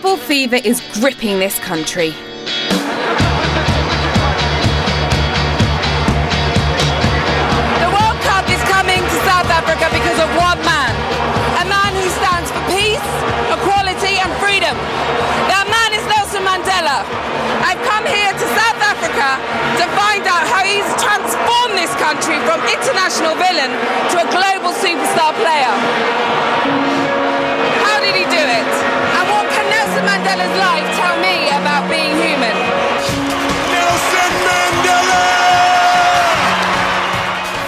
Football fever is gripping this country. The World Cup is coming to South Africa because of one man. A man who stands for peace, equality and freedom. That man is Nelson Mandela. I've come here to South Africa to find out how he's transformed this country from international villain to a global superstar player. How did he do it? And what can Nelson Mandela's life tell me about being human? Nelson Mandela!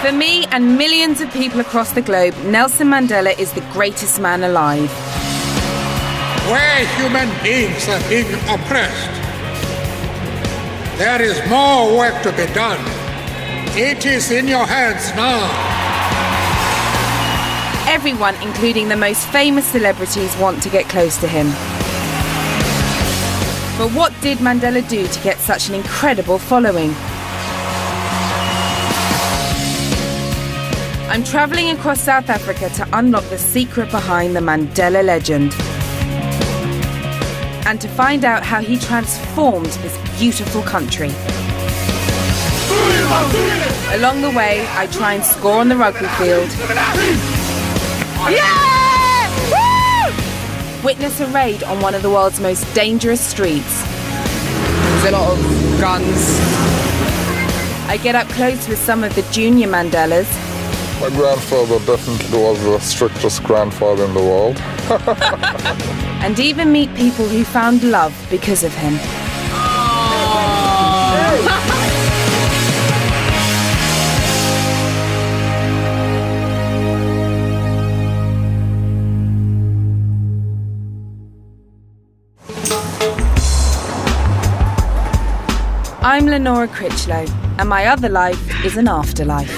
For me and millions of people across the globe, Nelson Mandela is the greatest man alive. Where human beings are being oppressed, there is more work to be done. It is in your hands now. Everyone, including the most famous celebrities, want to get close to him. But what did Mandela do to get such an incredible following? I'm travelling across South Africa to unlock the secret behind the Mandela legend and to find out how he transformed this beautiful country. Along the way, I try and score on the rugby field. Yeah! Woo! Witness a raid on one of the world's most dangerous streets. There's a lot of guns. I get up close with some of the junior Mandelas. My grandfather definitely was the strictest grandfather in the world. And even meet people who found love because of him. I'm Lenora Critchlow, and my other life is an afterlife.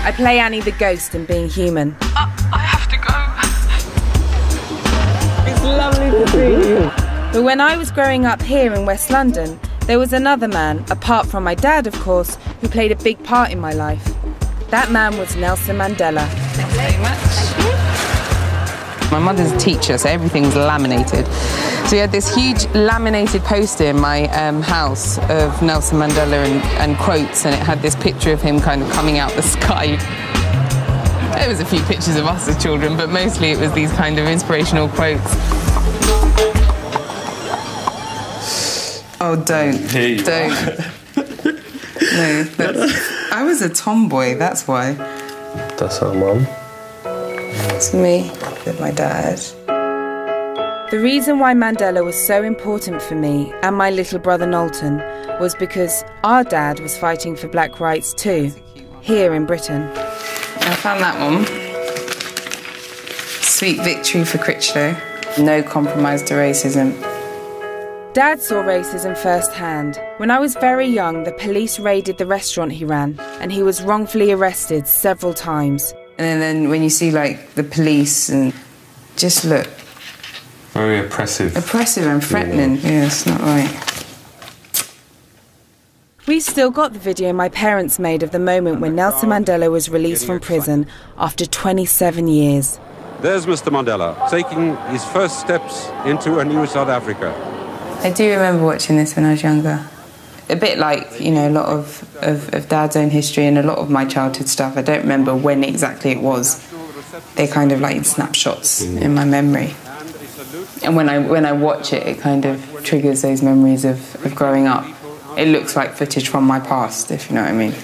I play Annie the ghost in Being Human. I have to go. It's lovely to see you. But when I was growing up here in West London, there was another man, apart from my dad, of course, who played a big part in my life. That man was Nelson Mandela. Thanks very much. My mother's a teacher, so everything's laminated. So we had this huge laminated poster in my house of Nelson Mandela and quotes, and it had this picture of him kind of coming out the sky. There was a few pictures of us as children, but mostly it was these kind of inspirational quotes. Oh, don't. No, I was a tomboy, that's why. That's our mum. It's me with my dad. The reason why Mandela was so important for me and my little brother Knowlton was because our dad was fighting for black rights too, here in Britain. I found that one. Sweet victory for Critchlow. No compromise to racism. Dad saw racism firsthand. When I was very young, the police raided the restaurant he ran, and he was wrongfully arrested several times. And then when you see like the police and just look. Very oppressive. Oppressive and threatening. Yeah, it's not right. We've still got the video my parents made of the moment when Nelson Mandela was released from prison after 27 years. There's Mr. Mandela taking his first steps into a new South Africa. I do remember watching this when I was younger. A bit like, you know, a lot of Dad's own history and a lot of my childhood stuff. I don't remember when exactly it was. They're kind of like in snapshots in my memory. And when I watch it, it kind of triggers those memories of growing up. It looks like footage from my past, if you know what I mean.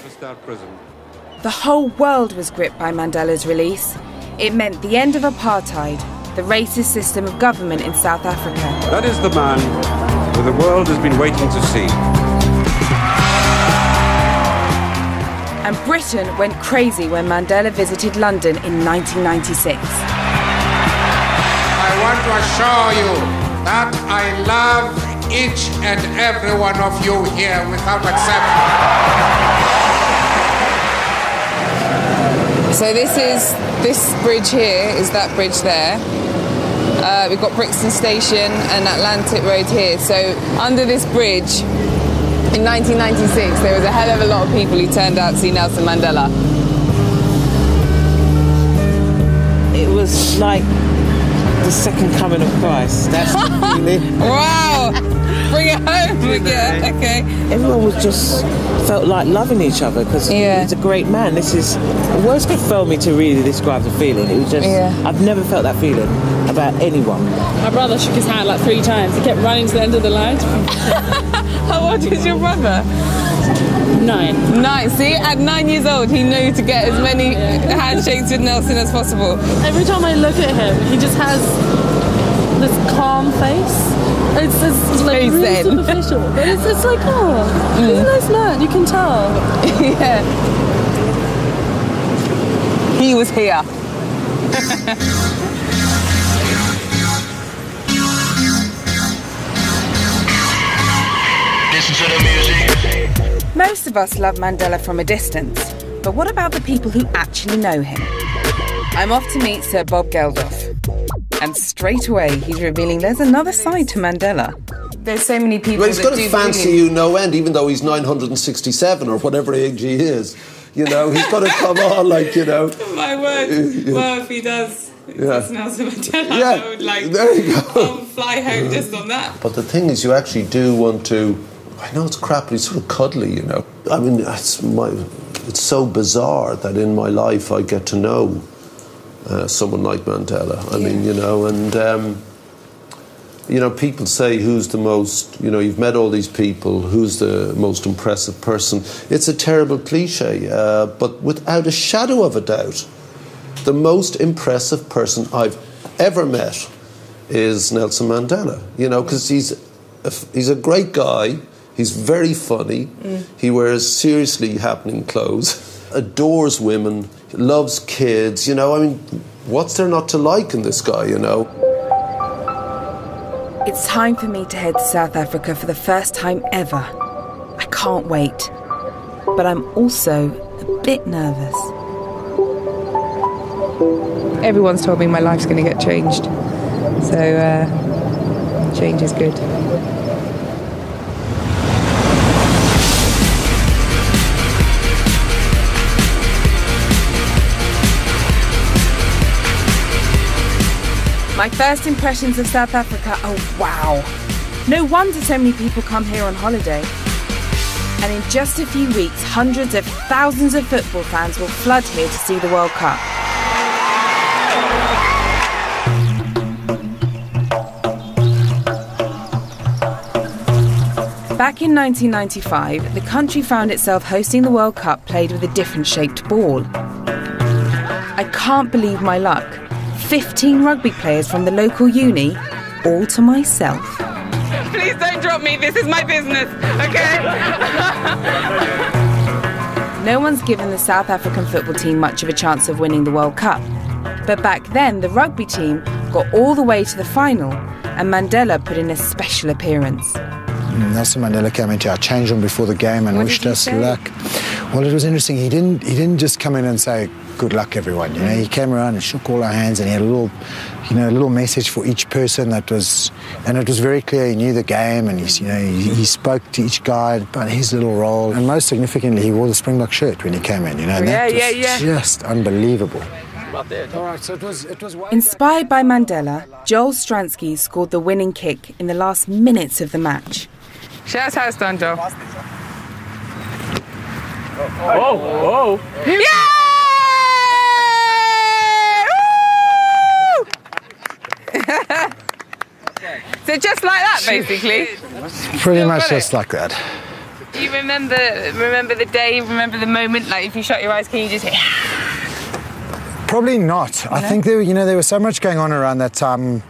The whole world was gripped by Mandela's release. It meant the end of apartheid, the racist system of government in South Africa. That is the man who the world has been waiting to see. And Britain went crazy when Mandela visited London in 1996. I want to assure you that I love each and every one of you here without exception. So this bridge here is that bridge there. We've got Brixton Station and Atlantic Road here. So under this bridge, in 1996, there was a hell of a lot of people who turned out to see Nelson Mandela. It was like the second coming of Christ. That's the feeling. Wow! Bring it home. Yeah, okay. Everyone was just felt like loving each other because he's a great man. This is words could fail me to really describe the feeling. It was just I've never felt that feeling about anyone. My brother shook his hand like 3 times. He kept running to the end of the line. How old is your brother? 9. 9. See, at 9 years old, he knew to get as many handshakes with Nelson as possible. Every time I look at him, he just has this calm face. It's like really superficial, but it's like, oh, he's a nice man. You can tell. Yeah. He was here. Listen to the music. Most of us love Mandela from a distance, but what about the people who actually know him? I'm off to meet Sir Bob Geldof. And straight away, he's revealing there's another side to Mandela. There's so many people. Well, he's got a fancy you no end, even though he's 967 or whatever age he is. You know, he's got to come on, like, you know. My word. Well, if he does, it's Nelson Mandela. I would like there you go. Fly home just on that. But the thing is, you actually do want to. I know it's crap, but he's sort of cuddly, you know. I mean, it's so bizarre that in my life I get to know someone like Mandela. I mean, you know, and you know, people say who's the most, you know, you've met all these people, who's the most impressive person. It's a terrible cliche, but without a shadow of a doubt, the most impressive person I've ever met is Nelson Mandela, you know, because he's a great guy, he's very funny, he wears seriously happening clothes, adores women, loves kids, you know, I mean, what's there not to like in this guy, you know? It's time for me to head to South Africa for the first time ever. I can't wait. But I'm also a bit nervous. Everyone's told me my life's going to get changed. So, change is good. My first impressions of South Africa, oh wow. No wonder so many people come here on holiday. And in just a few weeks, hundreds of thousands of football fans will flood here to see the World Cup. Back in 1995, the country found itself hosting the World Cup played with a different shaped ball. I can't believe my luck. 15 rugby players from the local uni, all to myself. Please don't drop me, this is my business, okay? No one's given the South African football team much of a chance of winning the World Cup. But back then, the rugby team got all the way to the final, and Mandela put in a special appearance. Nelson Mandela came into our change room before the game and wished us luck. Well, it was interesting. He didn't just come in and say, "Good luck, everyone." You know, he came around and shook all our hands, and he had a little message for each person and it was very clear. He knew the game, and he spoke to each guy about his little role. And most significantly, he wore the Springbok shirt when he came in. You know, and that was just unbelievable. All right, so it was Inspired by Mandela, Joel Stransky scored the winning kick in the last minutes of the match. Show us how it's done, Joel. Oh! Yeah! So just like that, basically? pretty much just like that. Do you remember the day, remember the moment? Like, if you shut your eyes, can you just hear... Probably not. I think there was so much going on around that time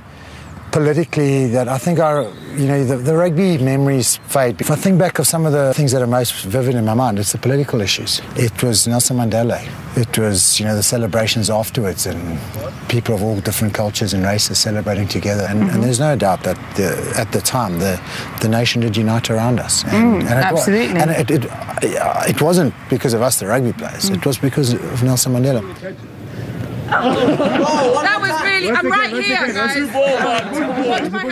politically that I think the rugby memories fade. If I think back of some of the things that are most vivid in my mind, it's the political issues. It was Nelson Mandela. It was, the celebrations afterwards and people of all different cultures and races celebrating together. And there's no doubt that at the time, the nation did unite around us. And absolutely. It wasn't because of us, the rugby players. It was because of Nelson Mandela. That was really... I'm right here, guys.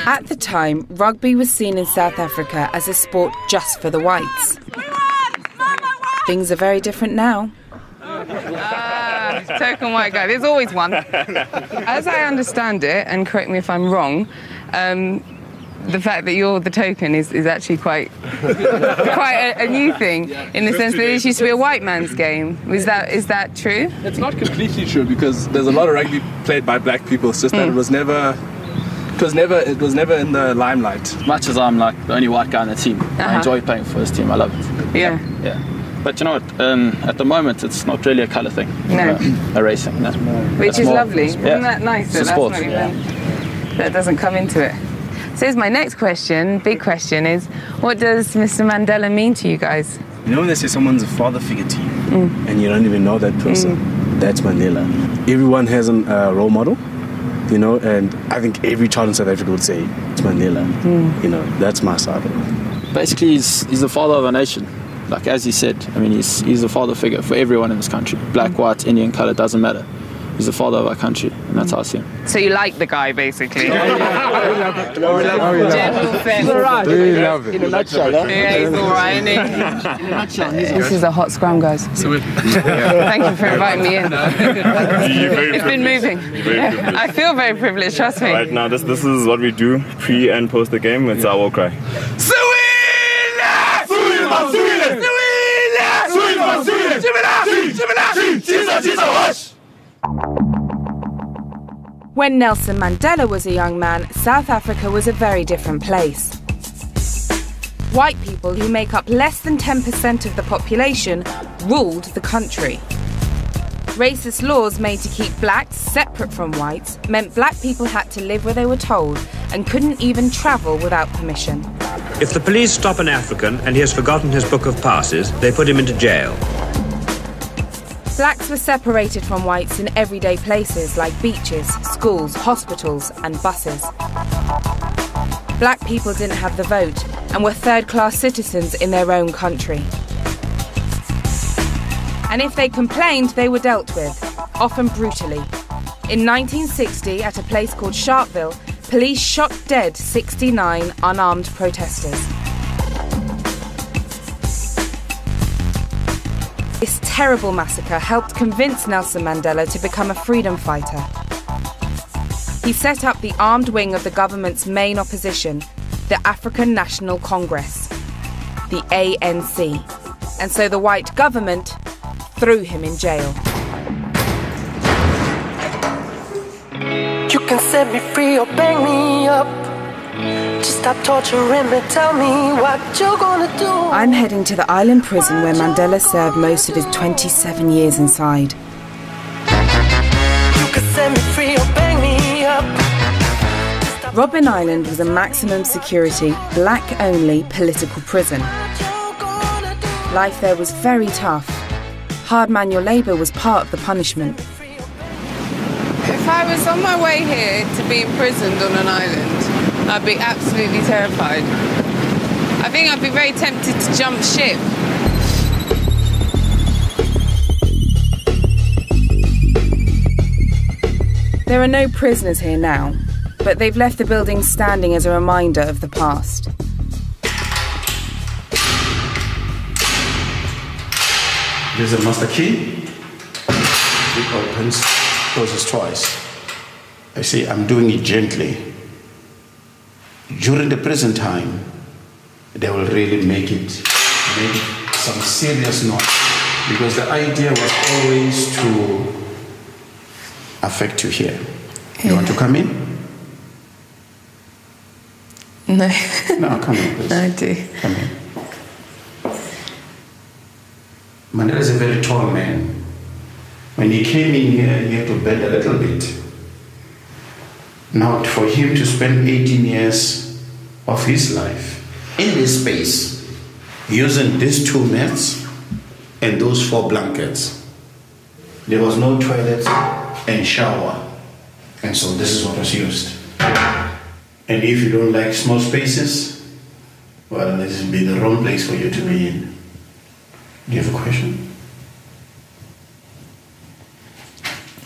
At the time, rugby was seen in South Africa as a sport just for the whites. Things are very different now. guy, token white guy. There's always one. As I understand it, and correct me if I'm wrong, the fact that you're the token is actually quite a new thing, in the sense that it used to be a white man's game. Is that true? It's not completely true, because there's a lot of rugby played by black people. It's just that it was never in the limelight. Much as I'm like the only white guy on the team, I enjoy playing for this team. I love it. Yeah. But you know what? At the moment, it's not really a colour thing. No. A race thing. No. Which is lovely. Isn't that nice? It's a sport. That doesn't come into it. So here's my next question, big question, is what does Mr. Mandela mean to you guys? You know when they say someone's a father figure to you, and you don't even know that person? That's Mandela. Everyone has a role model, you know, and I think every child in South Africa would say it's Mandela. You know, that's my side of it. Basically, he's the father of a nation. Like as he said, I mean, he's the father figure for everyone in this country. Black, white, Indian, colour, doesn't matter. He's the father of our country, and that's how I see him. So you like the guy, basically? We love it. We love it. In a nutshell, yeah, he's all right, isn't he? In a nutshell. This is a hot scrum, guys. Thank you for inviting me in. It's been moving. I feel very privileged, trust me. Right now, this is what we do pre and post the game. It's our war cry. When Nelson Mandela was a young man, South Africa was a very different place. White people, who make up less than 10% of the population, ruled the country. Racist laws made to keep blacks separate from whites meant black people had to live where they were told and couldn't even travel without permission. If the police stop an African and he has forgotten his book of passes, they put him into jail. Blacks were separated from whites in everyday places like beaches, schools, hospitals and buses. Black people didn't have the vote and were third-class citizens in their own country. And if they complained, they were dealt with, often brutally. In 1960, at a place called Sharpeville, police shot dead 69 unarmed protesters. This terrible massacre helped convince Nelson Mandela to become a freedom fighter. He set up the armed wing of the government's main opposition, the African National Congress, the ANC. And so the white government threw him in jail. You can set me free or bang me up. Just stop torturing me, tell me what you're gonna do. I'm heading to the island prison where Mandela served most of his 27 years inside. You can set me free or bang me up. Robben Island was a maximum security, black-only political prison. Life there was very tough. Hard manual labour was part of the punishment. If I was on my way here to be imprisoned on an island, I'd be absolutely terrified. I think I'd be very tempted to jump ship. There are no prisoners here now, but they've left the building standing as a reminder of the past. There's a master key. It opens, closes twice. I see, I'm doing it gently. During the prison time, they will really make some serious noise, because the idea was always to affect you here. You want to come in? No. No, come in, please. I do. Come in. Mandela is a very tall man. When he came in here, he had to bend a little bit. Now, for him to spend 18 years of his life in this space, using these 2 mats and those 4 blankets, there was no toilet and shower. And so this is what was used. And if you don't like small spaces, well, this will be the wrong place for you to be in. Do you have a question?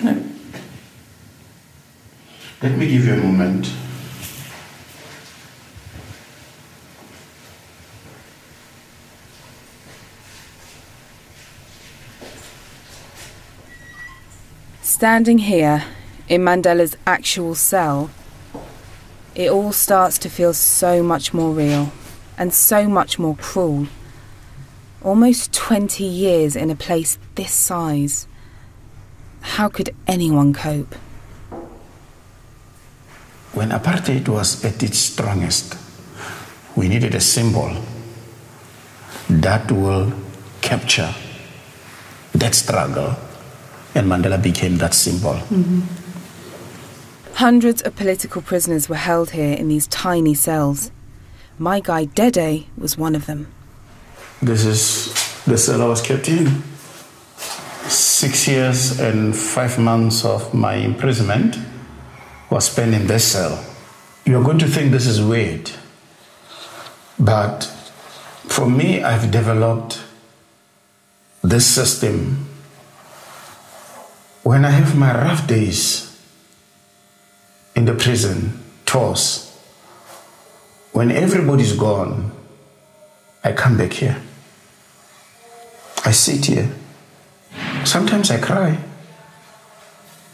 No. Let me give you a moment. Standing here, in Mandela's actual cell, it all starts to feel so much more real and so much more cruel. Almost 20 years in a place this size. How could anyone cope? When apartheid was at its strongest, we needed a symbol that will capture that struggle, and Mandela became that symbol. Hundreds of political prisoners were held here in these tiny cells. My guy Dede was one of them. This is the cell I was kept in. 6 years and 5 months of my imprisonment was spent in this cell. You're going to think this is weird, but for me, I've developed this system. When I have my rough days in the prison, tours, when everybody's gone, I come back here. I sit here. Sometimes I cry.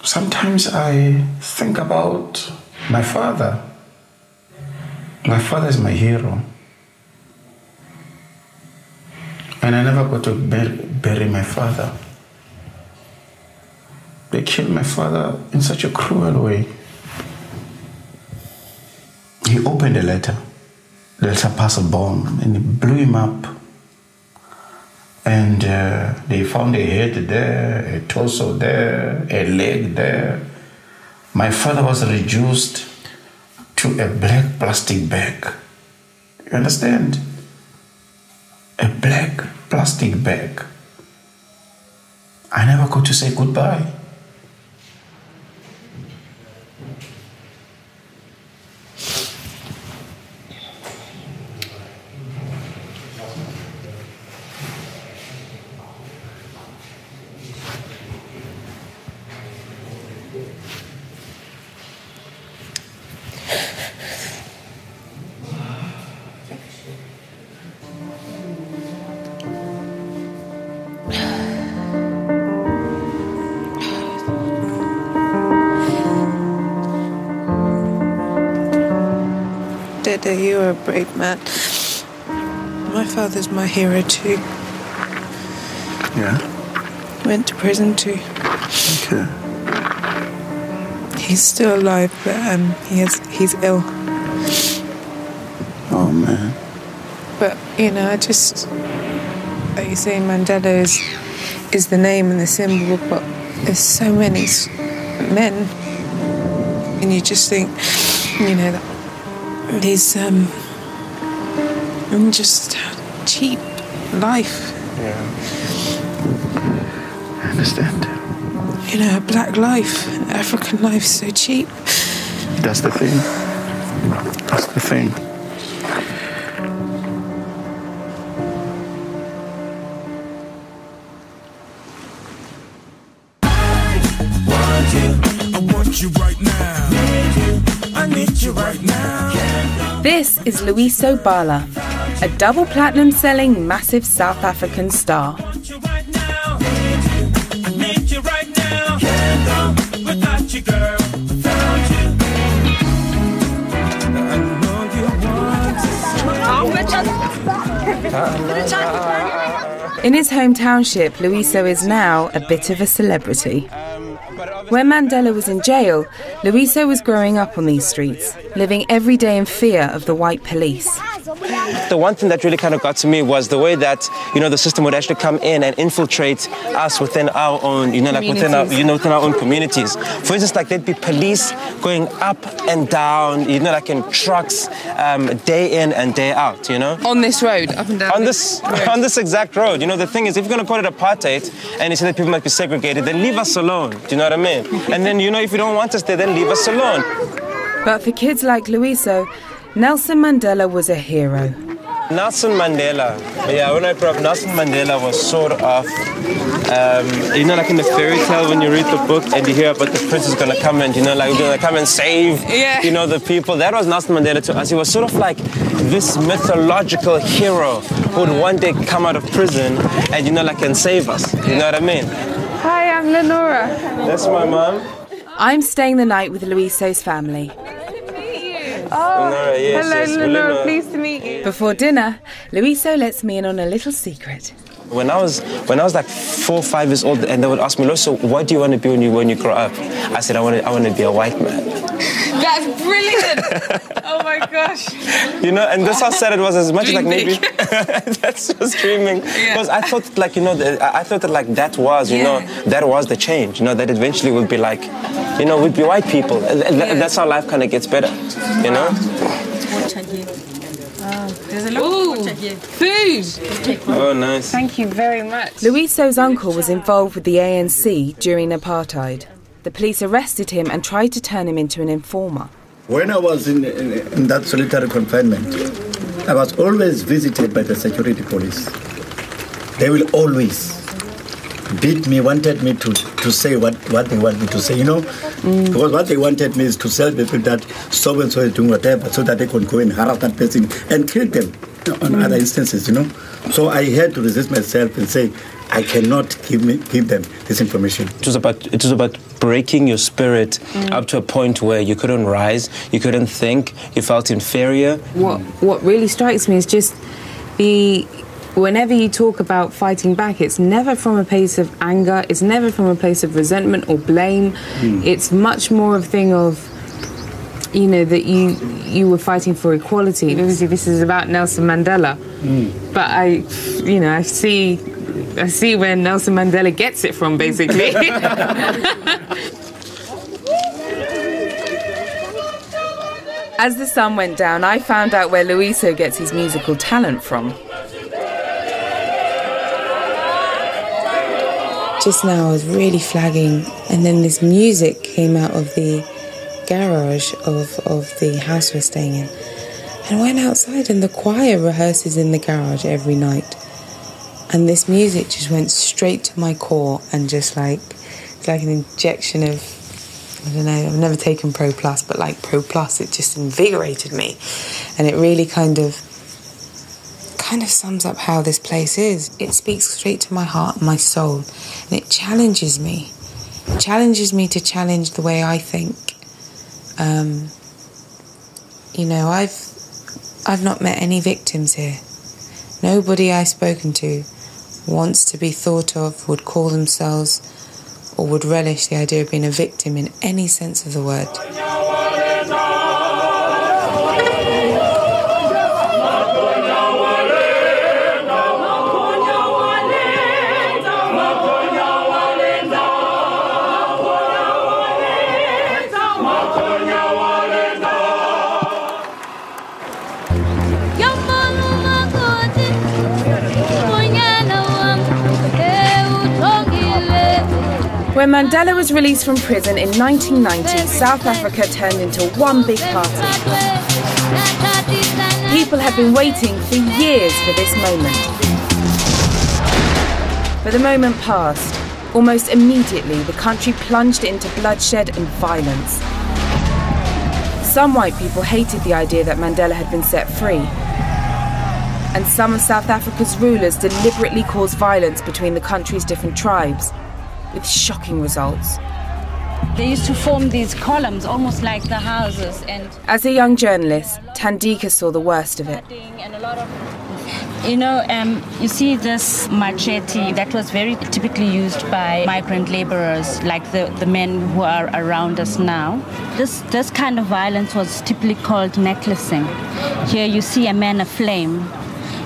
Sometimes I think about my father. My father is my hero. And I never got to bury my father. They killed my father in such a cruel way. He opened a letter. The letter passed a bomb and it blew him up. And they found a head there, a torso there, a leg there. My father was reduced to a black plastic bag. You understand? A black plastic bag. I never got to say goodbye. Dede, you're a brave man. My father's my hero too. Yeah? Went to prison too. Okay. He's still alive, but he's ill. Oh man. But I just, like you say, Mandela is the name and the symbol, but there's so many men, and you just think, that these just cheap life. Yeah. I understand. A black life, African life, so cheap. That's the thing. That's the thing. I want you right now. I need you right now. This is Loyiso Bala, a double platinum selling massive South African star. In his home township, Loyiso is now a bit of a celebrity. When Mandela was in jail, Loyiso was growing up on these streets, living every day in fear of the white police. The one thing that really kind of got to me was the way that, the system would actually come in and infiltrate us within our own, within our own communities. For instance, like there'd be police going up and down, in trucks, day in and day out, On this road, up and down. On this exact road. The thing is, if you're going to call it apartheid and you say that people might be segregated, then leave us alone. Do you know what I mean? And then, if you don't want us there, then leave us alone. But for kids like Loyiso, Nelson Mandela was a hero. Nelson Mandela, when I grew up, Nelson Mandela was sort of, like in the fairy tale when you read the book and you hear about the prince is going to come and, going to come and save, the people. That was Nelson Mandela to us. He was sort of like this mythological hero who would one day come out of prison and, and save us. You know what I mean? Hi, I'm Lenora. That's my mom. I'm staying the night with Luiso's family. Lenora, yes, Hello, yes, Lenora. Pleased to meet you. Before dinner, Luiso lets me in on a little secret. When I was like 4 or 5 years old, and they would ask me, "So, what do you want to be when you grow up?" I said, "I want to be a white man." That's brilliant. Oh my gosh. You know, and that's how sad it was. As much as like maybe that's just dreaming. Because I thought like I thought that like that was that was the change. That eventually would be like, we'd be white people. That's how life kind of gets better. There's a lot of water here. Food! Oh, nice. Thank you very much. Luiso's uncle was involved with the ANC during apartheid. The police arrested him and tried to turn him into an informer. When I was in that solitary confinement, I was always visited by the security police. They will always beat me, wanted me to say what they want me to say, because what they wanted me is to tell people that so-and-so is doing whatever so that they can go and harass that person and kill them on other instances, So I had to resist myself and say, I cannot give them this information. It was about breaking your spirit up to a point where you couldn't rise, you couldn't think, you felt inferior. What really strikes me is just whenever you talk about fighting back, it's never from a place of anger, it's never from a place of resentment or blame. It's much more a thing of, that you were fighting for equality. Obviously, this is about Nelson Mandela. But I see where Nelson Mandela gets it from, basically. As the sun went down, I found out where Luiso gets his musical talent from. Just now I was really flagging, and then this music came out of the garage of the house we're staying in. And I went outside, and the choir rehearses in the garage every night. And this music just went straight to my core, and just it's like an injection of, I don't know, I've never taken Pro Plus, but like Pro Plus, it just invigorated me. And it really kind of sums up how this place is. It speaks straight to my heart and my soul, and it challenges me. It challenges me to challenge the way I think. I've not met any victims here. Nobody I've spoken to wants to be thought of, would call themselves, or would relish the idea of being a victim in any sense of the word. When Mandela was released from prison in 1990, South Africa turned into one big party. People had been waiting for years for this moment. But the moment passed. Almost immediately, the country plunged into bloodshed and violence. Some white people hated the idea that Mandela had been set free. And some of South Africa's rulers deliberately caused violence between the country's different tribes, with shocking results. They used to form these columns, almost like the houses. And as a young journalist, Thandika saw the worst of it. You see this machete that was very typically used by migrant laborers, like the men who are around us now. This kind of violence was typically called necklacing. Here you see a man aflame.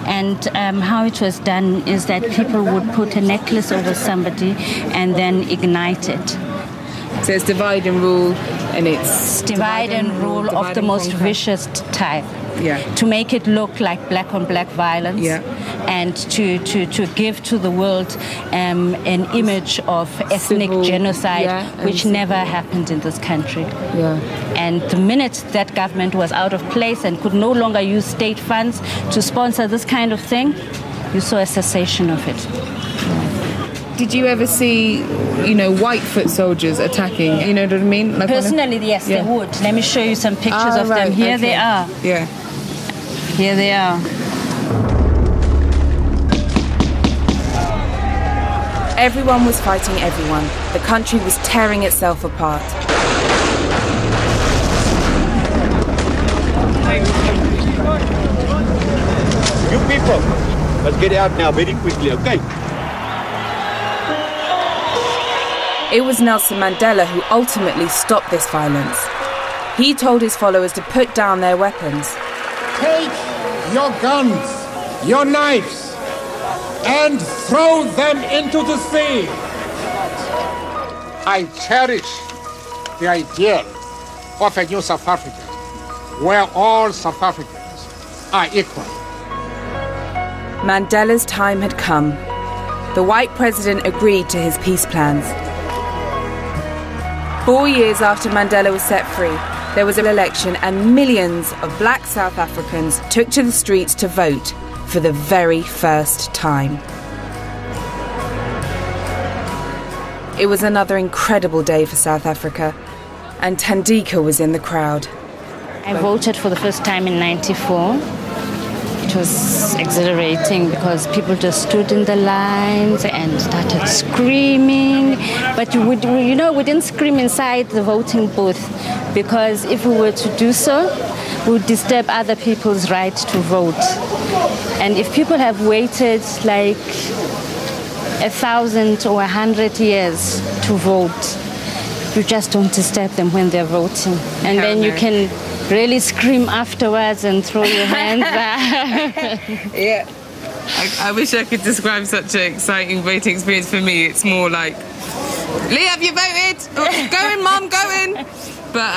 And how it was done is that people would put a necklace over somebody and then ignite it. So it's divide and rule, and it's divide and rule of the most vicious type. Yeah. To make it look like black on black violence. Yeah. And to give to the world an image of ethnic genocide, which never happened in this country. Yeah. And the minute that government was out of place and could no longer use state funds to sponsor this kind of thing, you saw a cessation of it. Did you ever see, white foot soldiers attacking? You know what I mean? Personally, yes, they would. Let me show you some pictures of them. Here they are. Yeah. Here they are. Everyone was fighting everyone. The country was tearing itself apart. You people, let's get out now very quickly, okay? It was Nelson Mandela who ultimately stopped this violence. He told his followers to put down their weapons. Take your guns, your knives, and throw them into the sea. I cherish the idea of a new South Africa, where all South Africans are equal. Mandela's time had come. The white president agreed to his peace plans. 4 years after Mandela was set free, there was an election and millions of black South Africans took to the streets to vote for the very first time. It was another incredible day for South Africa, and Thandika was in the crowd. I voted for the first time in '94. It was exhilarating because people just stood in the lines and started screaming. But we didn't scream inside the voting booth, because if we were to do so, we would disturb other people's right to vote. And if people have waited like 1,000 or 100 years to vote, you just don't disturb them when they're voting. And then you can really scream afterwards and throw your hands up. Yeah. I wish I could describe such an exciting voting experience. For me, it's more like, Lee, have you voted? Oh, go in, Mum, go in. But,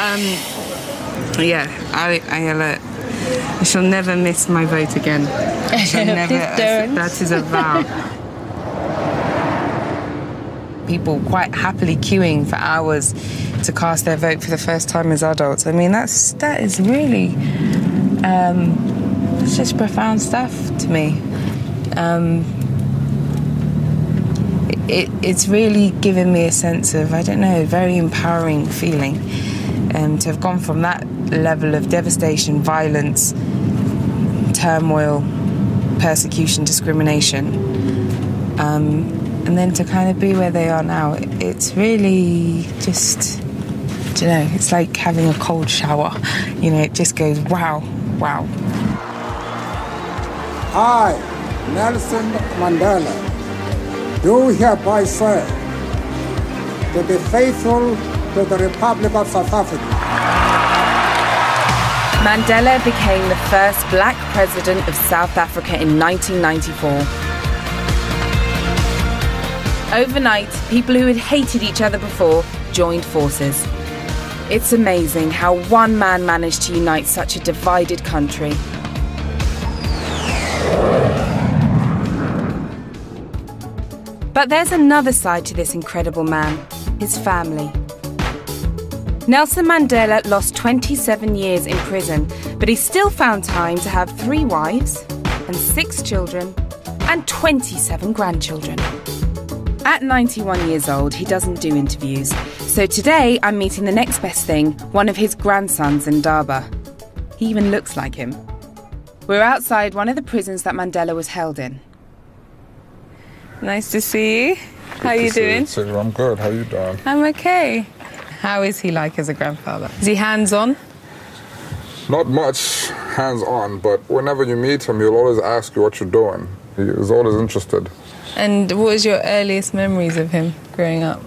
yeah, I shall never miss my vote again. I shall never. That is a vow. People quite happily queuing for hours to cast their vote for the first time as adults. I mean, that is really, it's just profound stuff to me. It's really given me a sense of, I don't know, a very empowering feeling to have gone from that level of devastation, violence, turmoil, persecution, discrimination, and then to kind of be where they are now. It's really just, you know, it's like having a cold shower. You know, it just goes, wow, wow. I, Nelson Mandela, do hereby swear to be faithful to the Republic of South Africa. Mandela became the first black president of South Africa in 1994. Overnight, people who had hated each other before joined forces. It's amazing how one man managed to unite such a divided country. But there's another side to this incredible man, his family. Nelson Mandela lost 27 years in prison, but he still found time to have 3 wives and 6 children and 27 grandchildren. At 91 years old, he doesn't do interviews. So today, I'm meeting the next best thing, one of his grandsons in Durban. He even looks like him. We're outside one of the prisons that Mandela was held in. Nice to see you. How are you doing? I'm good. How you doing? I'm okay. How is he like as a grandfather? Is he hands-on? Not much hands-on, but whenever you meet him, he'll always ask you what you're doing. He's always interested. And what was your earliest memories of him growing up?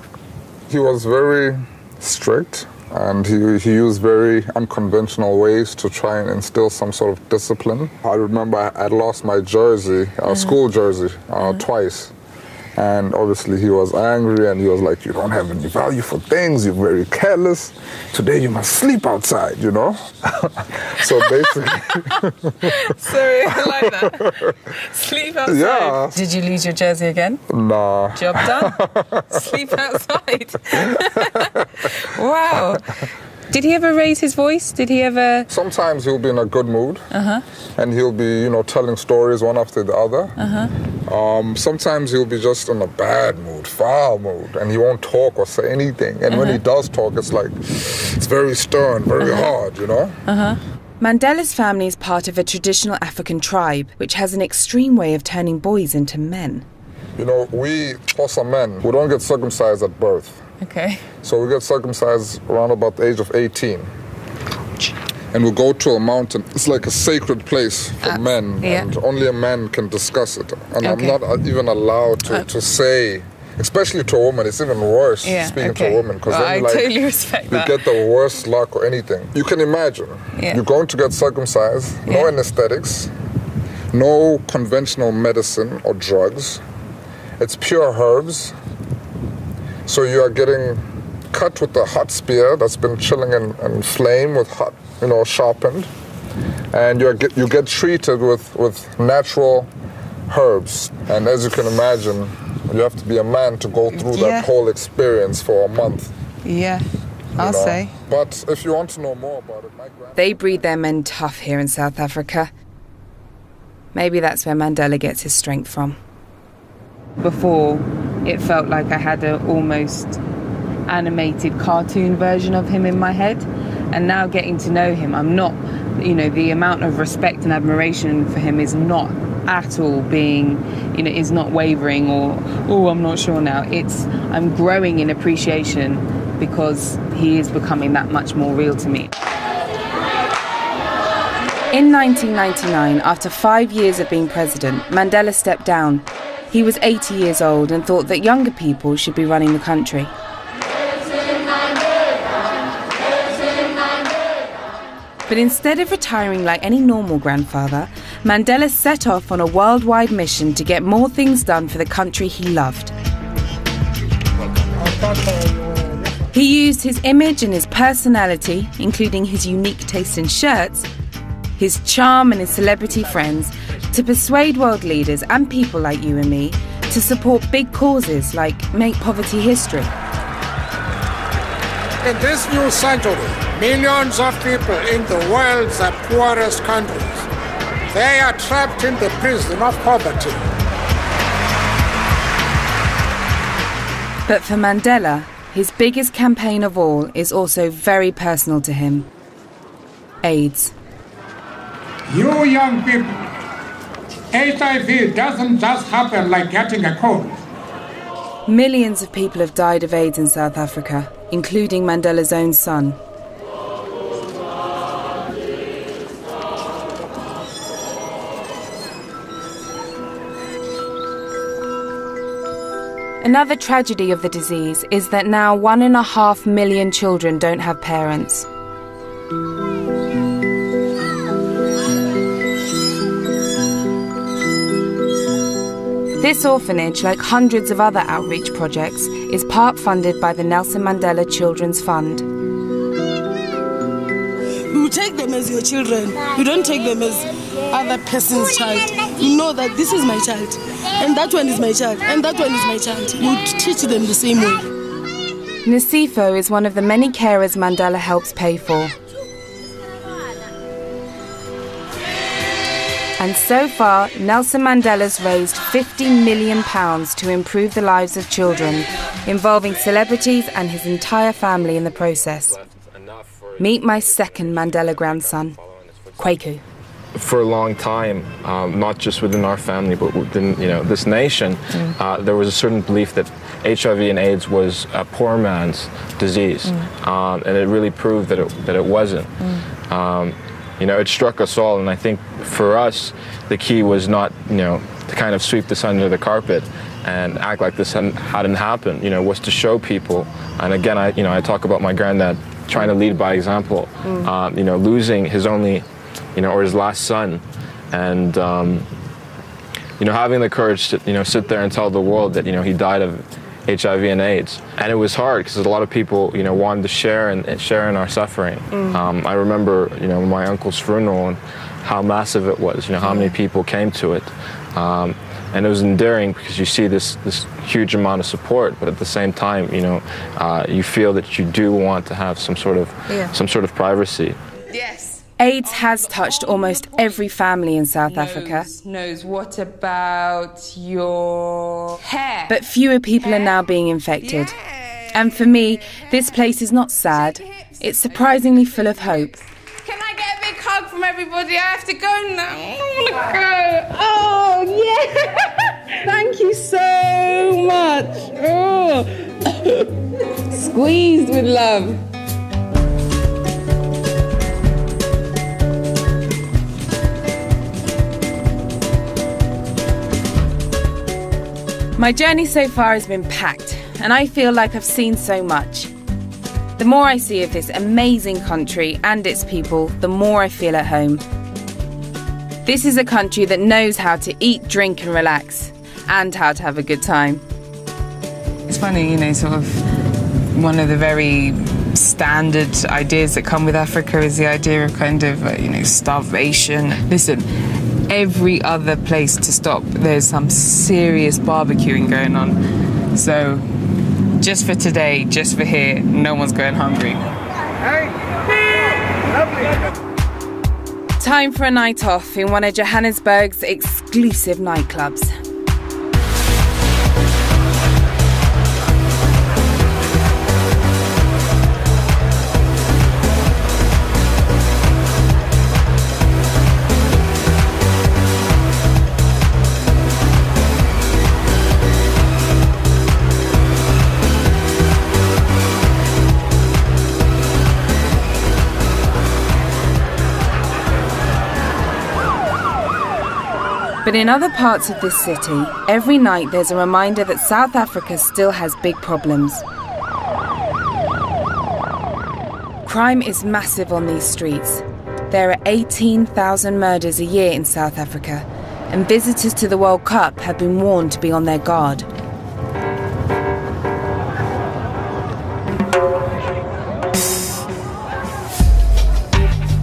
He was very strict, and he used very unconventional ways to try and instill some sort of discipline. I remember I'd lost my jersey, school jersey, twice. And obviously he was angry, and he was like, you don't have any value for things, you're very careless. Today you must sleep outside, you know? So basically... Sorry, I like that. Sleep outside. Yeah. Did you lose your jersey again? Nah. Job done. Sleep outside. Wow. Did he ever raise his voice? Did he ever... Sometimes he'll be in a good mood. And he'll be, telling stories one after the other. Sometimes he'll be just in a bad mood, foul mood, and he won't talk or say anything. And when he does talk, it's like, it's very stern, very hard, Mandela's family is part of a traditional African tribe, which has an extreme way of turning boys into men. You know, we, Xhosa men, we don't get circumcised at birth. Okay. So we get circumcised around about the age of 18. And we go to a mountain. It's like a sacred place for men, and only a man can discuss it. And I'm not even allowed to say, especially to a woman, it's even worse speaking to a woman, because then totally respect you get the worst luck or anything. You can imagine, you're going to get circumcised, no anesthetics, no conventional medicine or drugs. It's pure herbs. So you are getting cut with a hot spear that's been chilling in flame with hot, sharpened, and you get treated with natural herbs. And as you can imagine, you have to be a man to go through that whole experience for a month. Yeah, I'll say. But if you want to know more about it, they breed their men tough here in South Africa. Maybe that's where Mandela gets his strength from. Before, it felt like I had an almost animated cartoon version of him in my head, and now getting to know him, I'm not, the amount of respect and admiration for him is not at all being, is not wavering or, I'm not sure now. I'm growing in appreciation because he is becoming that much more real to me. In 1999, after 5 years of being president, Mandela stepped down. He was 80 years old and thought that younger people should be running the country. But instead of retiring like any normal grandfather, Mandela set off on a worldwide mission to get more things done for the country he loved. He used his image and his personality, including his unique taste in shirts, his charm and his celebrity friends, to persuade world leaders and people like you and me to support big causes like Make Poverty History. In this new century, millions of people in the world's poorest countries, they are trapped in the prison of poverty. But for Mandela, his biggest campaign of all is also very personal to him. AIDS. You young people, HIV doesn't just happen like getting a cold. Millions of people have died of AIDS in South Africa, including Mandela's own son. Another tragedy of the disease is that now 1.5 million children don't have parents. This orphanage, like hundreds of other outreach projects, is part funded by the Nelson Mandela Children's Fund. You take them as your children. You don't take them as other person's child. You know that this is my child, and that one is my child, and that one is my child. You teach them the same way. Nsifo is one of the many carers Mandela helps pay for. And so far, Nelson Mandela's raised £50 million to improve the lives of children, involving celebrities and his entire family in the process. Meet my second Mandela grandson, Kwaku. For a long time, not just within our family, but within this nation, there was a certain belief that HIV and AIDS was a poor man's disease, and it really proved that it wasn't. It struck us all, and I think for us, the key was not, to kind of sweep this under the carpet and act like this hadn't happened. Was to show people. And again, I talk about my granddad trying to lead by example. Losing his only, or his last son, and having the courage to, sit there and tell the world that, he died of HIV and AIDS. And it was hard because a lot of people, wanted to share in our suffering. I remember, my uncle's funeral and how massive it was, how many people came to it. And it was endearing because you see this huge amount of support, but at the same time, you feel that you do want to have some sort of privacy. Yes. AIDS has touched almost every family in South Africa. What about your hair? But fewer people are now being infected. And for me, this place is not sad. It's surprisingly full of hope. Can I get a big hug from everybody? I have to go now. I want to go. Oh, yeah. Thank you so much. Oh. Squeezed with love. My journey so far has been packed, and I feel like I've seen so much. The more I see of this amazing country and its people, the more I feel at home. This is a country that knows how to eat, drink and relax, and how to have a good time. It's funny, you know, sort of one of the very standard ideas that come with Africa is the idea of kind of, you know, starvation. Listen, every other place to stop, there's some serious barbecuing going on. So, just for today, just for here, no one's going hungry. Time for a night off in one of Johannesburg's exclusive nightclubs. But in other parts of this city, every night there's a reminder that South Africa still has big problems. Crime is massive on these streets. There are 18,000 murders a year in South Africa, and visitors to the World Cup have been warned to be on their guard.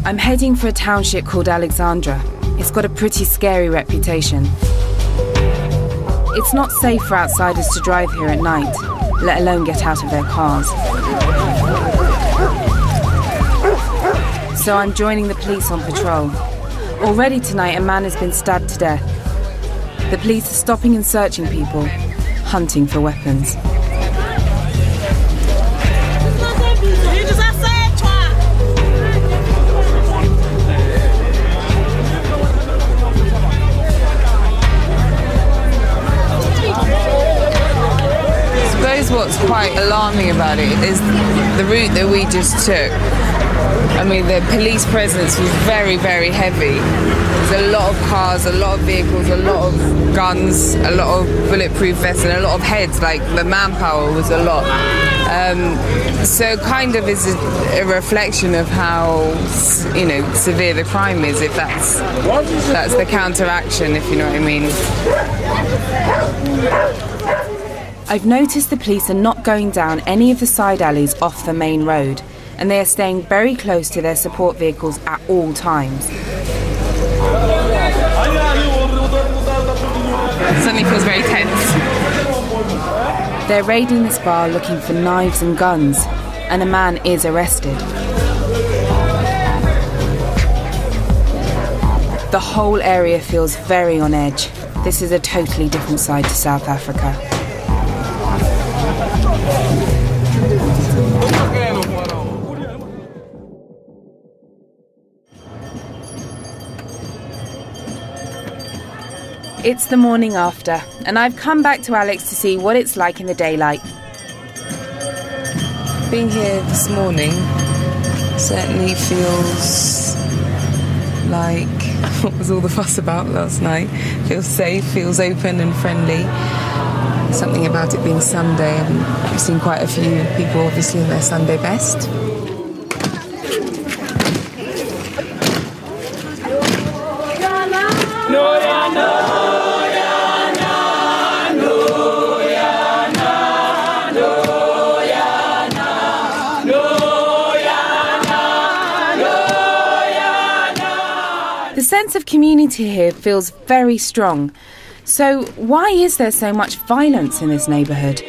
I'm heading for a township called Alexandra. It's got a pretty scary reputation. It's not safe for outsiders to drive here at night, let alone get out of their cars. So I'm joining the police on patrol. Already tonight, a man has been stabbed to death. The police are stopping and searching people, hunting for weapons. What's quite alarming about it is the route that we just took. I mean, the police presence was very, very heavy. There's a lot of cars, a lot of vehicles, a lot of guns, a lot of bulletproof vests, and a lot of heads. Like, the manpower was a lot. So kind of is a reflection of how, you know, severe the crime is, if that's the counteraction, if you know what I mean. I've noticed the police are not going down any of the side alleys off the main road, and they are staying very close to their support vehicles at all times. It suddenly feels very tense. They're raiding this bar looking for knives and guns, and a man is arrested. The whole area feels very on edge. This is a totally different side to South Africa. It's the morning after, and I've come back to Alex to see what it's like in the daylight. Being here this morning certainly feels like what was all the fuss about last night. Feels safe, feels open and friendly. Something about it being Sunday, and I've seen quite a few people obviously in their Sunday best. The sense of community here feels very strong. So why is there so much violence in this neighbourhood?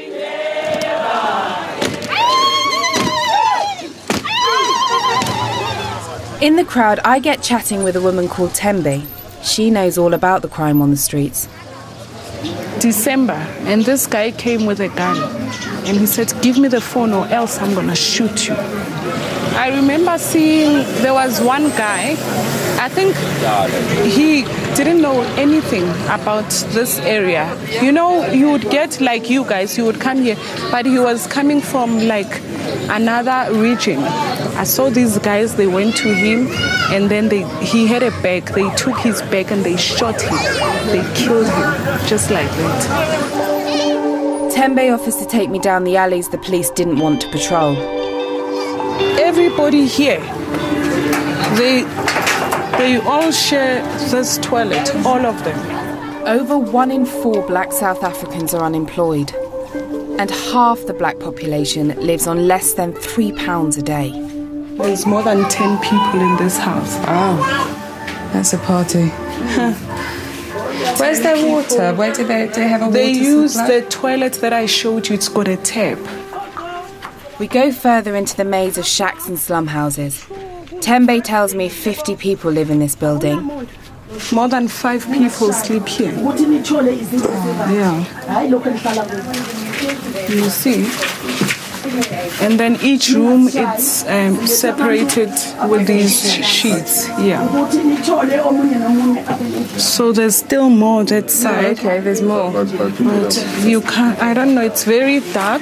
In the crowd, I get chatting with a woman called Tembe. She knows all about the crime on the streets. December, and this guy came with a gun. and he said, give me the phone or else I'm gonna shoot you. I remember seeing there was one guy, I think he didn't know anything about this area. You know, you would get like you guys, you would come here, but he was coming from like another region. I saw these guys, they went to him and then he had a bag. They took his bag and they shot him. They killed him, just like that. Tembe offers to take me down the alleys the police didn't want to patrol. Everybody here, they all share this toilet, all of them. Over 1 in 4 black South Africans are unemployed, and half the black population lives on less than £3 a day. There's more than 10 people in this house. Oh, that's a party. Where's their water? Where do they have a water They use supply? the toilet that I showed you, it's got a tap. We go further into the maze of shacks and slum houses. Tembe tells me 50 people live in this building. More than 5 people sleep here. Yeah. You see? And then each room it's separated with these sheets. Yeah. So there's still more that side. Okay, there's more. But you can't, I don't know, it's very dark.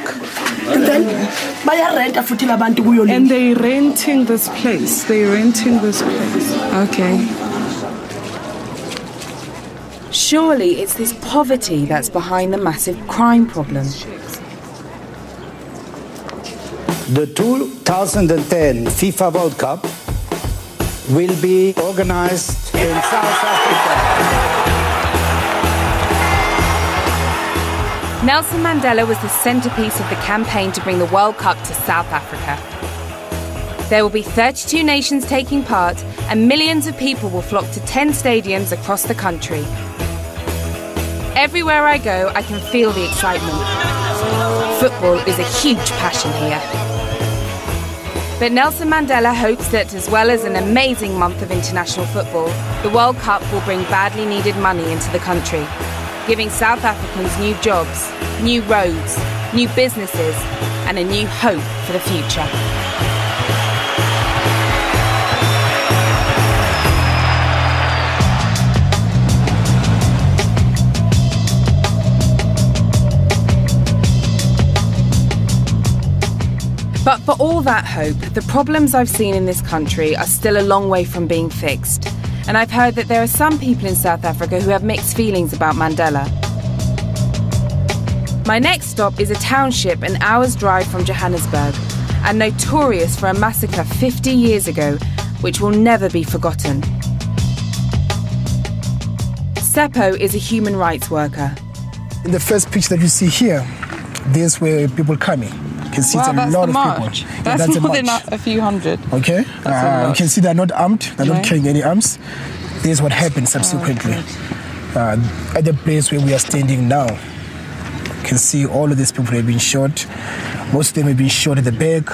And they're renting this place. They're renting this place. Okay. Surely it's this poverty that's behind the massive crime problem. The 2010 FIFA World Cup will be organized in South Africa. Nelson Mandela was the centrepiece of the campaign to bring the World Cup to South Africa. There will be 32 nations taking part, and millions of people will flock to 10 stadiums across the country. Everywhere I go, I can feel the excitement. Football is a huge passion here. But Nelson Mandela hopes that, as well as an amazing month of international football, the World Cup will bring badly needed money into the country, giving South Africans new jobs, new roads, new businesses, and a new hope for the future. But for all that hope, the problems I've seen in this country are still a long way from being fixed. And I've heard that there are some people in South Africa who have mixed feelings about Mandela. My next stop is a township an hour's drive from Johannesburg, and notorious for a massacre 50 years ago, which will never be forgotten. Seppo is a human rights worker. In the first picture that you see here, there's where people coming. You can see it's a lot of people. That's more than a few hundred. Okay. You can see they're not armed. They're not carrying any arms. This is what happened subsequently. At the place where we are standing now, you can see all of these people have been shot. Most of them have been shot at the back.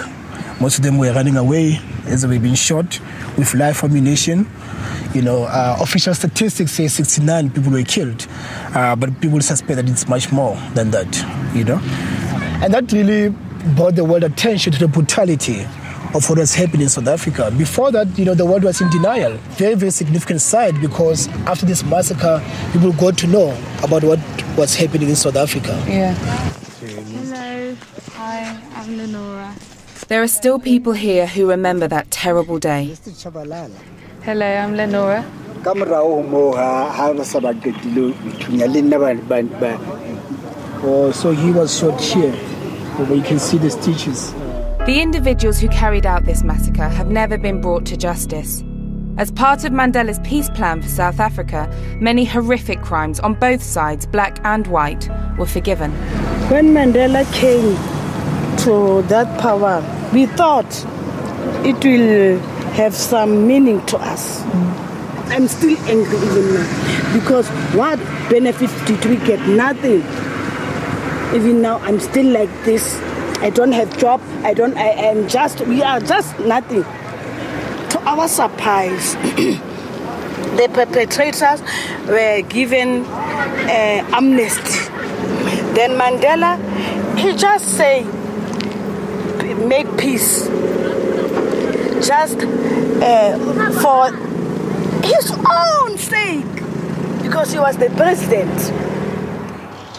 Most of them were running away as they were being shot with live ammunition. You know, official statistics say 69 people were killed, but people suspect that it's much more than that, you know. And that really brought the world attention to the brutality of what was happening in South Africa. Before that, you know, the world was in denial. Very, very significant side, because after this massacre, people got to know about what was happening in South Africa. Yeah. Hello. Hi, I'm Lenora. There are still people here who remember that terrible day. Hello, I'm Lenora. Oh, so he was shot here. You can see the stitches. The individuals who carried out this massacre have never been brought to justice. As part of Mandela's peace plan for South Africa, many horrific crimes on both sides, black and white, were forgiven. When Mandela came to that power, we thought it will have some meaning to us. I'm still angry even now, because what benefits did we get? Nothing. Even now, I'm still like this. I don't have job. we are just nothing. To our surprise, the perpetrators were given amnesty. Then Mandela He just say, make peace. Just for his own sake, because he was the president.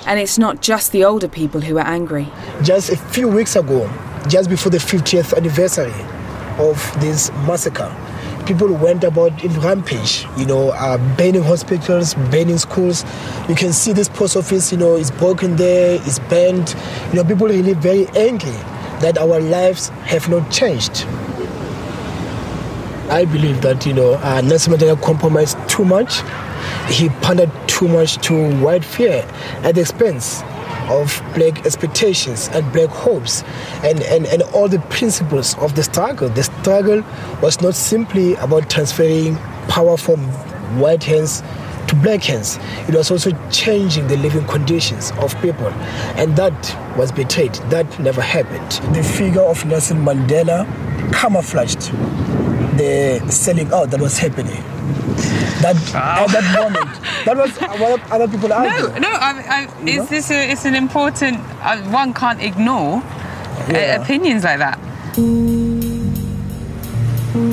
And it's not just the older people who are angry. Just a few weeks ago, just before the 50th anniversary of this massacre, people went about in rampage, burning hospitals, burning schools. You can see this post office, is broken there, is burned. People really very angry that our lives have not changed. I believe that, Nelson Mandela compromised too much. He pandered too much to white fear at the expense of black expectations and black hopes and all the principles of the struggle. The struggle was not simply about transferring power from white hands to black hands. It was also changing the living conditions of people. And that was betrayed. That never happened. The figure of Nelson Mandela camouflaged the selling out that was happening. At that moment, that was what other people argue. It's an important. One can't ignore opinions like that.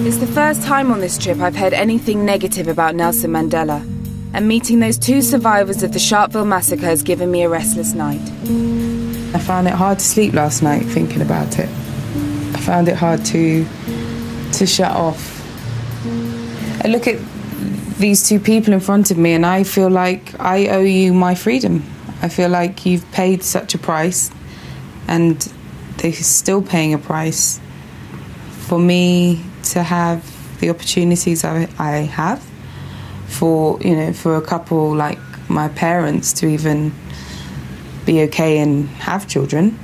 It's the first time on this trip I've heard anything negative about Nelson Mandela, and meeting those two survivors of the Sharpeville massacre has given me a restless night. I found it hard to sleep last night thinking about it. I found it hard to shut off. I look at these two people in front of me and I feel like I owe you my freedom. I feel like you've paid such a price and they're still paying a price for me to have the opportunities I have, for a couple like my parents to even be okay and have children.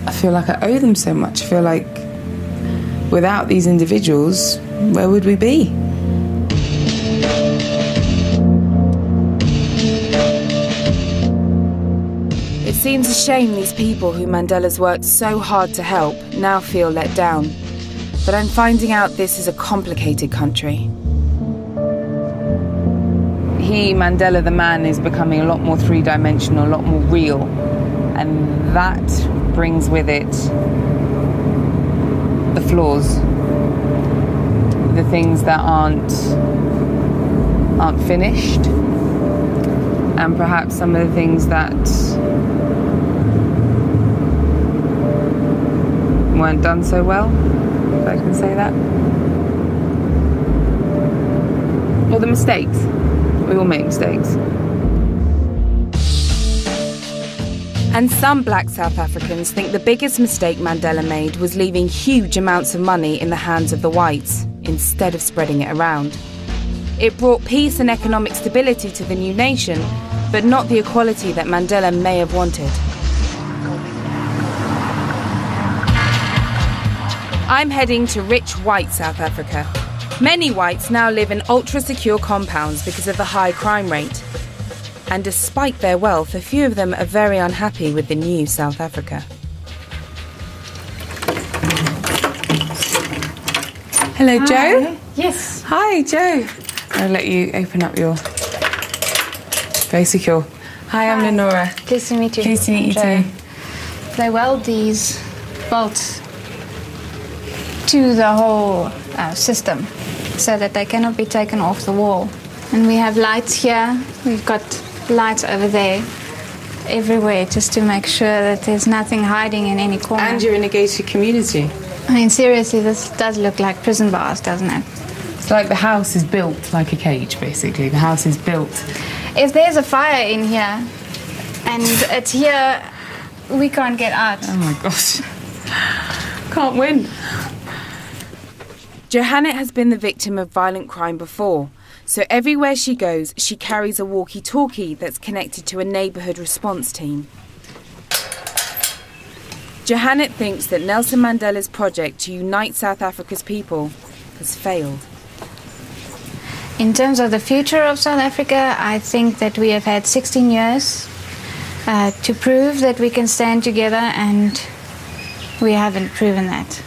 I feel like I owe them so much. I feel like without these individuals, where would we be? It seems a shame these people who Mandela's worked so hard to help now feel let down. But I'm finding out this is a complicated country. He, Mandela the man, is becoming a lot more three-dimensional, a lot more real. And that brings with it the flaws, the things that aren't finished, and perhaps some of the things that weren't done so well, if I can say that. Or the mistakes. We all make mistakes. And some black South Africans think the biggest mistake Mandela made was leaving huge amounts of money in the hands of the whites, instead of spreading it around. It brought peace and economic stability to the new nation, but not the equality that Mandela may have wanted. I'm heading to rich white South Africa. Many whites now live in ultra-secure compounds because of the high crime rate. And despite their wealth, a few of them are very unhappy with the new South Africa. Hello, Joe. Yes. Hi, Joe. I'll let you open up your... Very secure. Hi, I'm Lenora. Pleased to meet you. Pleased to meet you too. They weld these bolts to the whole system so that they cannot be taken off the wall. And we have lights here. We've got lights over there, everywhere, just to make sure that there's nothing hiding in any corner. And you're in a gated community. I mean, seriously, this does look like prison bars, doesn't it? It's like the house is built like a cage, basically. The house is built. If there's a fire in here, and it's here, we can't get out. Oh my gosh. Can't win. Johannet has been the victim of violent crime before. So everywhere she goes, she carries a walkie-talkie that's connected to a neighbourhood response team. Johannet thinks that Nelson Mandela's project to unite South Africa's people has failed. In terms of the future of South Africa, I think that we have had 16 years to prove that we can stand together, and we haven't proven that.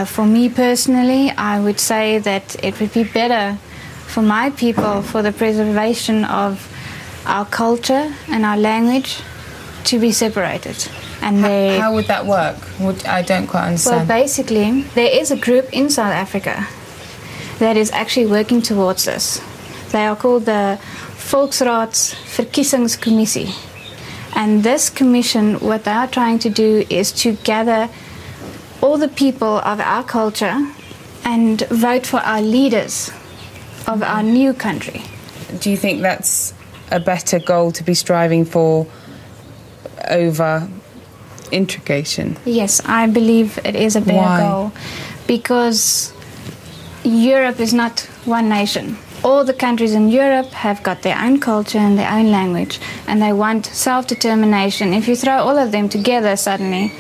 For me personally, I would say that it would be better for my people, for the preservation of our culture and our language to be separated. And how would that work? I don't quite understand. Well, basically, there is a group in South Africa that is actually working towards this. They are called the Volksraadsverkiesingscommissie. And this commission, what they are trying to do is to gather all the people of our culture and vote for our leaders of our new country. Do you think that's a better goal to be striving for over integration? Yes, I believe it is a better goal, because Europe is not one nation. All the countries in Europe have got their own culture and their own language, and they want self-determination. If you throw all of them together suddenly,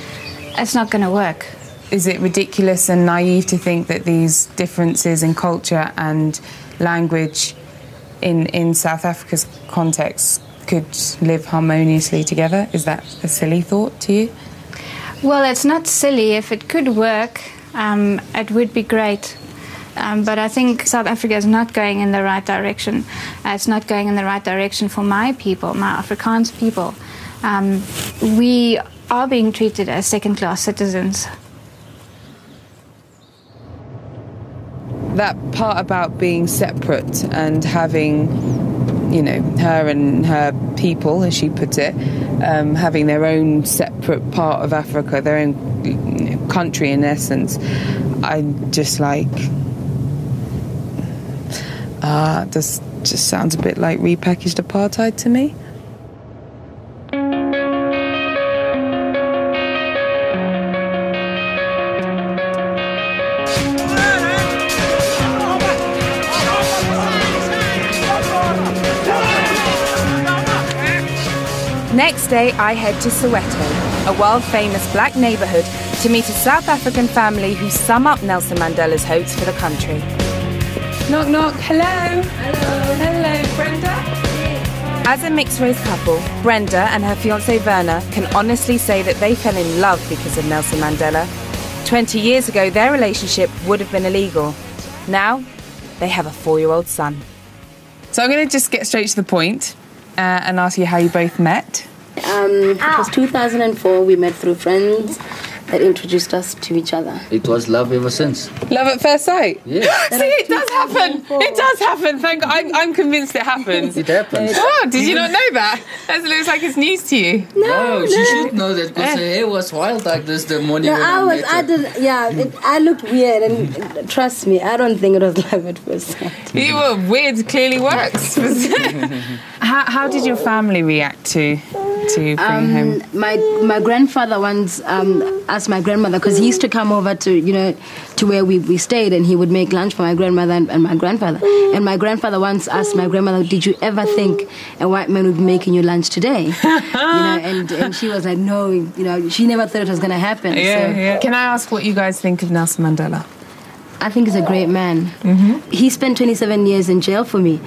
it's not going to work. Is it ridiculous and naive to think that these differences in culture and language in South Africa's context could live harmoniously together? Is that a silly thought to you? Well, it's not silly. If it could work, it would be great. But I think South Africa is not going in the right direction. It's not going in the right direction for my people, my Afrikaans people. We are being treated as second-class citizens. That part about being separate and having, you know, her and her people, as she puts it, having their own separate part of Africa, their own country in essence, I just like... this just sounds a bit like repackaged apartheid to me. Next day, I head to Soweto, a world-famous black neighbourhood, to meet a South African family who sum up Nelson Mandela's hopes for the country. Knock, knock. Hello. Hello. Hello, Brenda. As a mixed-race couple, Brenda and her fiancé Werner can honestly say that they fell in love because of Nelson Mandela. 20 years ago, their relationship would have been illegal. Now, they have a 4-year-old son. So I'm going to just get straight to the point and ask you how you both met. It was 2004. We met through friends that introduced us to each other. It was love ever since. Love at first sight? Yeah. See, it does happen. It does happen. Thank God. I'm convinced it happens. It happens. Oh, did you not know that? That looks like it's news to you. No, she should know that because her hair was wild like this the morning when I met her. I looked weird, and trust me, I don't think it was love at first sight. You were weird. Clearly works. How did your family react to bring home? My grandfather once asked my grandmother, because he used to come over to where we stayed, and he would make lunch for my grandmother and my grandfather. And my grandfather once asked my grandmother, "Did you ever think a white man would be making you lunch today?" And she was like, "No, she never thought it was going to happen." Yeah. Can I ask what you guys think of Nelson Mandela? I think he's a great man. Mm-hmm. He spent 27 years in jail for me.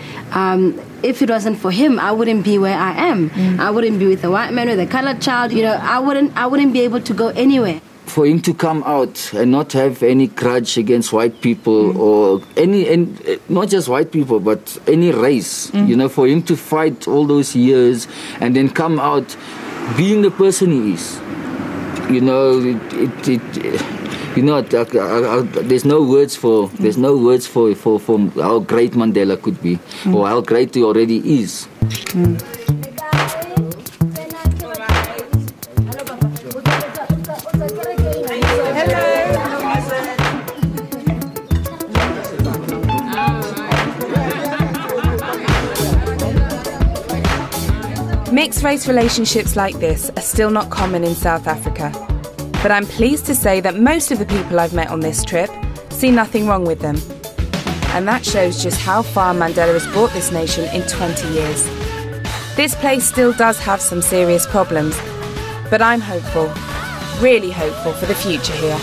If it wasn't for him, I wouldn't be where I am. I wouldn't be with a white man, with a colored child. I wouldn't be able to go anywhere. For him to come out and not have any grudge against white people or and not just white people, but any race, for him to fight all those years and then come out being the person he is, there's no words for how great Mandela could be or how great he already is. Mixed-race relationships like this are still not common in South Africa. But I'm pleased to say that most of the people I've met on this trip see nothing wrong with them. And that shows just how far Mandela has brought this nation in 20 years. This place still does have some serious problems, but I'm hopeful, really hopeful for the future here.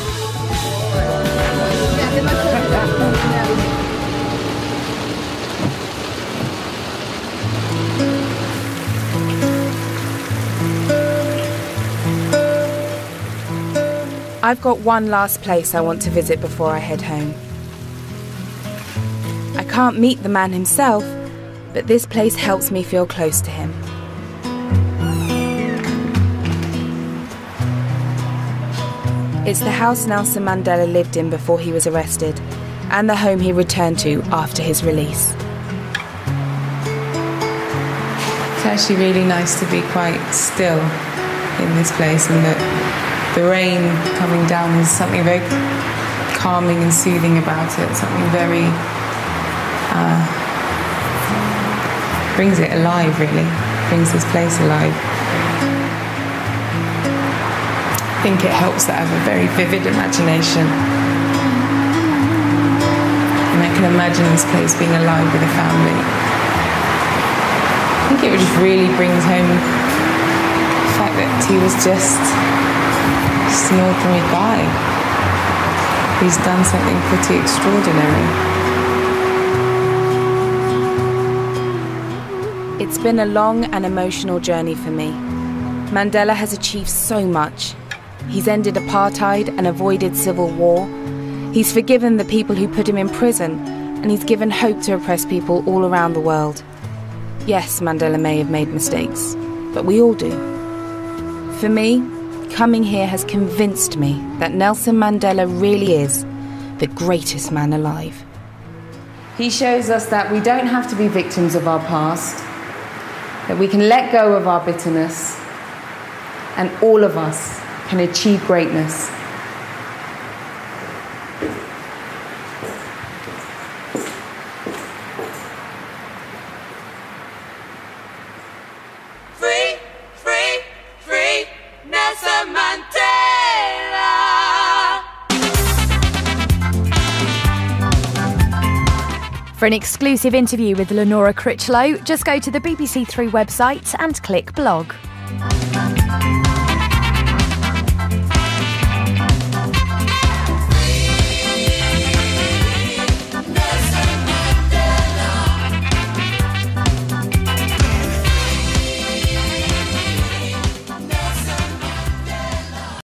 I've got one last place I want to visit before I head home. I can't meet the man himself, but this place helps me feel close to him. It's the house Nelson Mandela lived in before he was arrested, and the home he returned to after his release. It's actually really nice to be quite still in this place, and that the rain coming down is something very calming and soothing about it, something very brings it alive, really, brings this place alive. I think it helps that I have a very vivid imagination, and I can imagine this place being alive with a family. I think it just really brings home the fact that he was just an ordinary guy. He's done something pretty extraordinary. It's been a long and emotional journey for me. Mandela has achieved so much. He's ended apartheid and avoided civil war. He's forgiven the people who put him in prison, and he's given hope to oppressed people all around the world. Yes, Mandela may have made mistakes, but we all do. For me, coming here has convinced me that Nelson Mandela really is the greatest man alive. He shows us that we don't have to be victims of our past, that we can let go of our bitterness, and all of us can achieve greatness. Free, free, free, Nelson Mandela. For an exclusive interview with Lenora Critchlow, just go to the BBC Three website and click blog.